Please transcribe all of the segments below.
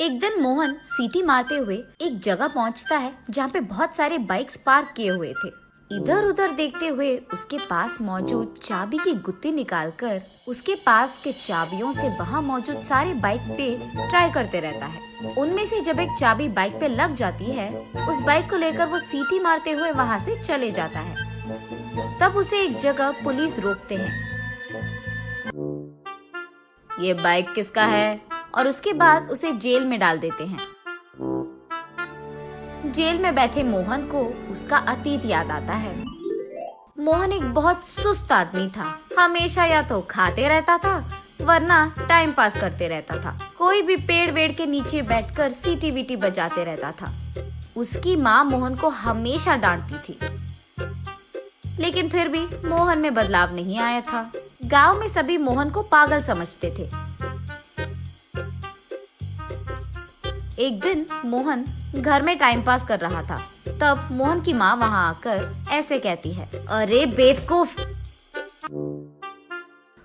एक दिन मोहन सीटी मारते हुए एक जगह पहुंचता है जहाँ पे बहुत सारे बाइक्स पार्क किए हुए थे। इधर उधर देखते हुए उसके पास मौजूद चाबी की गुत्ती निकालकर उसके पास के चाबियों से वहाँ मौजूद सारे बाइक पे ट्राई करते रहता है। उनमें से जब एक चाबी बाइक पे लग जाती है, उस बाइक को लेकर वो सीटी मारते हुए वहाँ से चले जाता है। तब उसे एक जगह पुलिस रोकते हैं। ये बाइक किसका है? और उसके बाद उसे जेल में डाल देते हैं। जेल में बैठे मोहन को उसका अतीत याद आता है। मोहन एक बहुत सुस्त आदमी था। हमेशा या तो खाते रहता था वरना टाइम पास करते रहता था। कोई भी पेड़ वेड़ के नीचे बैठकर सीटी वीटी बजाते रहता था। उसकी माँ मोहन को हमेशा डांटती थी, लेकिन फिर भी मोहन में बदलाव नहीं आया था। गांव में सभी मोहन को पागल समझते थे। एक दिन मोहन घर में टाइम पास कर रहा था। तब मोहन की माँ वहाँ आकर ऐसे कहती है, अरे बेवकूफ,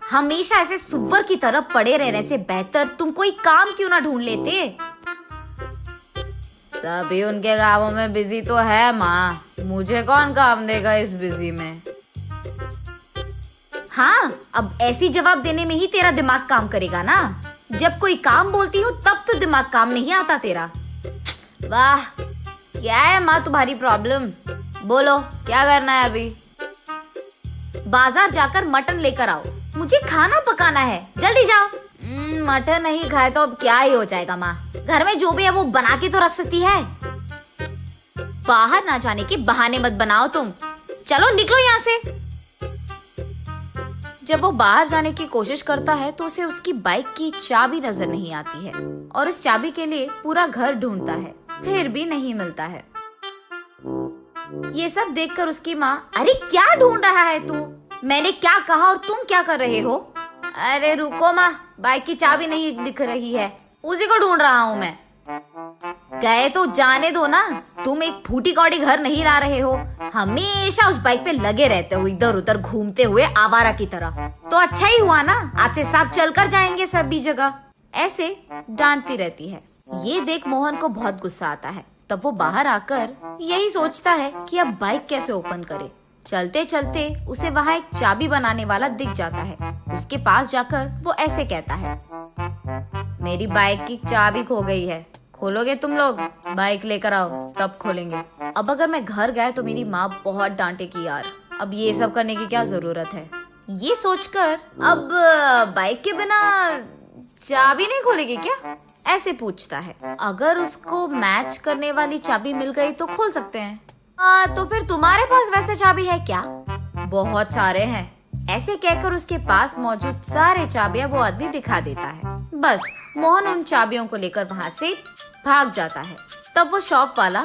हमेशा ऐसे सुअर की तरह पड़े रहने से बेहतर तुम कोई काम क्यों ना ढूंढ लेते। सभी उनके गाँवों में बिजी तो है माँ, मुझे कौन काम देगा इस बिजी में। हाँ, अब ऐसी जवाब देने में ही तेरा दिमाग काम करेगा ना। जब कोई काम बोलती हूँ तब तो दिमाग काम नहीं आता तेरा। वाह, क्या है माँ तुम्हारी प्रॉब्लम? बोलो क्या करना है अभी? बाजार जाकर मटन लेकर आओ, मुझे खाना पकाना है, जल्दी जाओ। मटन नहीं खाए तो अब क्या ही हो जाएगा माँ, घर में जो भी है वो बना के तो रख सकती है। बाहर ना जाने के बहाने मत बनाओ तुम, चलो निकलो यहाँ से। जब वो बाहर जाने की कोशिश करता है तो उसे उसकी बाइक की चाबी नजर नहीं आती है और उस चाबी के लिए पूरा घर ढूंढता है, फिर भी नहीं मिलता है। ये सब देखकर उसकी माँ, अरे क्या ढूंढ रहा है तू? मैंने क्या कहा और तुम क्या कर रहे हो? अरे रुको माँ, बाइक की चाबी नहीं दिख रही है, उसी को ढूंढ रहा हूँ मैं। गए तो जाने दो ना, तुम एक फूटी कौड़ी घर नहीं ला रहे हो, हमेशा उस बाइक पे लगे रहते हो इधर उधर घूमते हुए आवारा की तरह। तो अच्छा ही हुआ ना, आज से साथ चलकर जाएंगे सभी जगह। ऐसे डांटती रहती है। ये देख मोहन को बहुत गुस्सा आता है। तब वो बाहर आकर यही सोचता है कि अब बाइक कैसे ओपन करे। चलते चलते उसे वहाँ एक चाबी बनाने वाला दिख जाता है। उसके पास जाकर वो ऐसे कहता है, मेरी बाइक की चाबी खो गई है, खोलोगे तुम लोग? बाइक लेकर आओ तब खोलेंगे। अब अगर मैं घर गया तो मेरी माँ बहुत डांटेगी यार, अब ये सब करने की क्या जरूरत है। ये सोचकर अब बाइक के बिना चाबी नहीं खोलेगी क्या, ऐसे पूछता है। अगर उसको मैच करने वाली चाबी मिल गई तो खोल सकते हैं। तो फिर तुम्हारे पास वैसे चाबी है क्या? बहुत सारे हैं। ऐसे कहकर उसके पास मौजूद सारे चाबियां वो आदमी दिखा देता है। बस मोहन उन चाबियों को लेकर वहाँ से भाग जाता है। तब वो शॉप वाला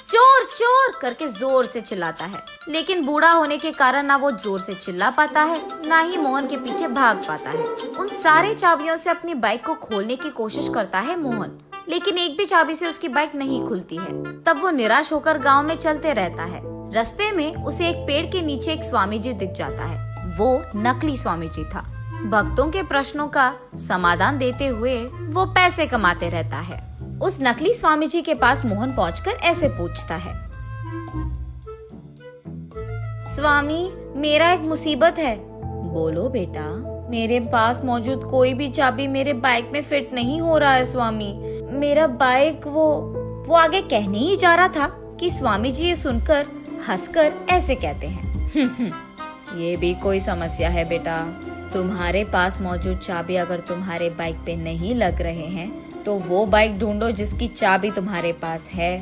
चोर चोर करके जोर से चिल्लाता है, लेकिन बूढ़ा होने के कारण ना वो जोर से चिल्ला पाता है, ना ही मोहन के पीछे भाग पाता है। उन सारे चाबियों से अपनी बाइक को खोलने की कोशिश करता है मोहन, लेकिन एक भी चाबी से उसकी बाइक नहीं खुलती है। तब वो निराश होकर गांव में चलते रहता है। रास्ते में उसे एक पेड़ के नीचे एक स्वामी जी दिख जाता है। वो नकली स्वामी जी था। भक्तों के प्रश्नों का समाधान देते हुए वो पैसे कमाते रहता है। उस नकली स्वामी जी के पास मोहन पहुंचकर ऐसे पूछता है, स्वामी मेरा एक मुसीबत है। बोलो बेटा, मेरे पास मौजूद कोई भी चाबी मेरे बाइक में फिट नहीं हो रहा है स्वामी। मेरा बाइक वो आगे कहने ही जा रहा था कि स्वामी जी ये सुनकर हंसकर ऐसे कहते हैं, ये भी कोई समस्या है बेटा। तुम्हारे पास मौजूद चाबी अगर तुम्हारे बाइक पे नहीं लग रहे हैं तो वो बाइक ढूंढो जिसकी चाबी तुम्हारे पास है।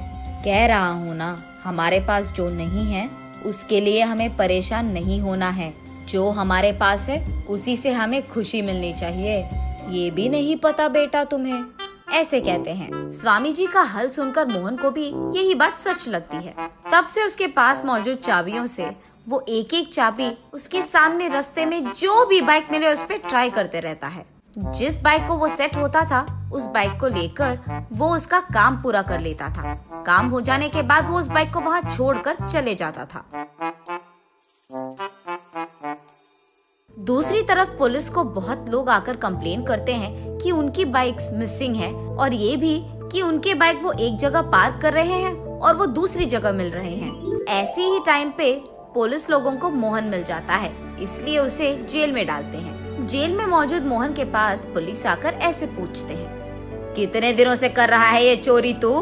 कह रहा हूँ ना, हमारे पास जो नहीं है उसके लिए हमें परेशान नहीं होना है। जो हमारे पास है उसी से हमें खुशी मिलनी चाहिए। ये भी नहीं पता बेटा तुम्हें, ऐसे कहते हैं। स्वामी जी का हल सुनकर मोहन को भी यही बात सच लगती है। तब से उसके पास मौजूद चाबियों से वो एक एक चाबी उसके सामने रास्ते में जो भी बाइक मिले उस पर ट्राई करते रहता है। जिस बाइक को वो सेट होता था उस बाइक को लेकर वो उसका काम पूरा कर लेता था। काम हो जाने के बाद वो उस बाइक को वहाँ छोड़कर चले जाता था। दूसरी तरफ पुलिस को बहुत लोग आकर कंप्लेन करते हैं कि उनकी बाइक्स मिसिंग है और ये भी कि उनके बाइक वो एक जगह पार्क कर रहे हैं और वो दूसरी जगह मिल रहे हैं। ऐसे ही टाइम पे पुलिस लोगों को मोहन मिल जाता है, इसलिए उसे जेल में डालते हैं। जेल में मौजूद मोहन के पास पुलिस आकर ऐसे पूछते हैं, कितने दिनों से कर रहा है ये चोरी तू?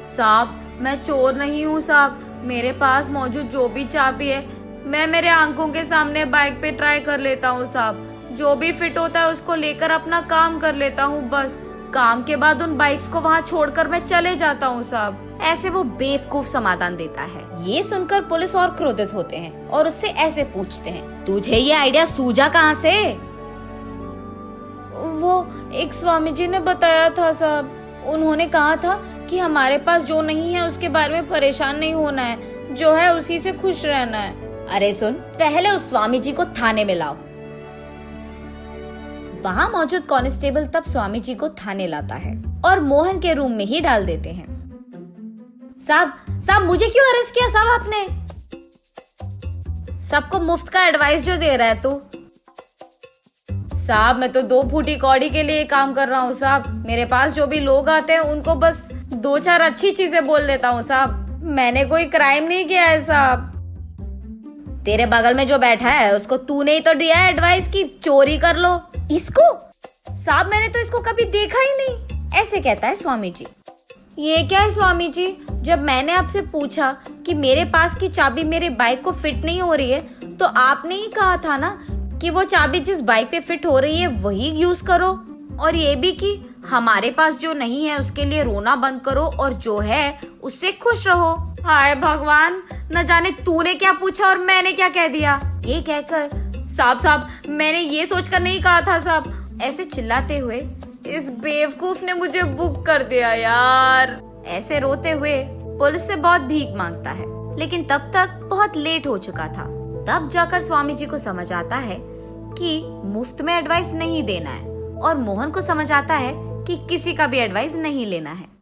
साहब मैं चोर नहीं हूँ साहब, मेरे पास मौजूद जो भी चाबी है मैं मेरे आंखों के सामने बाइक पे ट्राई कर लेता हूँ साहब, जो भी फिट होता है उसको लेकर अपना काम कर लेता हूँ, बस काम के बाद उन बाइक्स को वहाँ छोड़कर मैं चले जाता हूँ साहब। ऐसे वो बेवकूफ समाधान देता है। ये सुनकर पुलिस और क्रोधित होते हैं और उससे ऐसे पूछते हैं, तुझे ये आइडिया सूझा कहाँ से? वो एक स्वामी जी ने बताया था साहब, उन्होंने कहा था कि हमारे पास जो नहीं है उसके बारे में परेशान नहीं होना है, जो है उसी से खुश रहना है। अरे सुन, पहले उस स्वामी जी को थाने में लाओ। वहाँ मौजूद कांस्टेबल तब स्वामी जी को थाने लाता है और मोहन के रूम में ही डाल देते हैं। साहब मुझे क्यों अरेस्ट किया साहब आपने? सबको मुफ्त का एडवाइस जो दे रहा है तू? साहब मैं तो 2 फूटी कौड़ी के लिए काम कर रहा हूँ साहब, मेरे पास जो भी लोग आते हैं उनको बस 2-4 अच्छी चीजें बोल देता हूँ साहब, मैंने कोई क्राइम नहीं किया है साहब। तेरे बगल में जो बैठा है उसको तूने ही तो दिया है एडवाइस की चोरी कर लो। इसको? साहब मैंने तो इसको कभी देखा ही नहीं, ऐसे कहता है स्वामी जी। ये क्या है स्वामी जी, जब मैंने आपसे पूछा कि मेरे पास की चाबी मेरे बाइक को फिट नहीं हो रही है तो आपने ही कहा था ना कि वो चाबी जिस बाइक पे फिट हो रही है वही यूज करो, और ये भी कि हमारे पास जो नहीं है उसके लिए रोना बंद करो और जो है उससे खुश रहो। हाय भगवान, न जाने तूने क्या पूछा और मैंने क्या कह दिया। ये कहकर साहब मैंने ये सोचकर नहीं कहा था साहब, ऐसे चिल्लाते हुए इस बेवकूफ ने मुझे बुक कर दिया यार। ऐसे रोते हुए पुलिस से बहुत भीख मांगता है, लेकिन तब तक बहुत लेट हो चुका था। तब जाकर स्वामी जी को समझ आता है कि मुफ्त में एडवाइस नहीं देना है और मोहन को समझ आता है कि किसी का भी एडवाइस नहीं लेना है।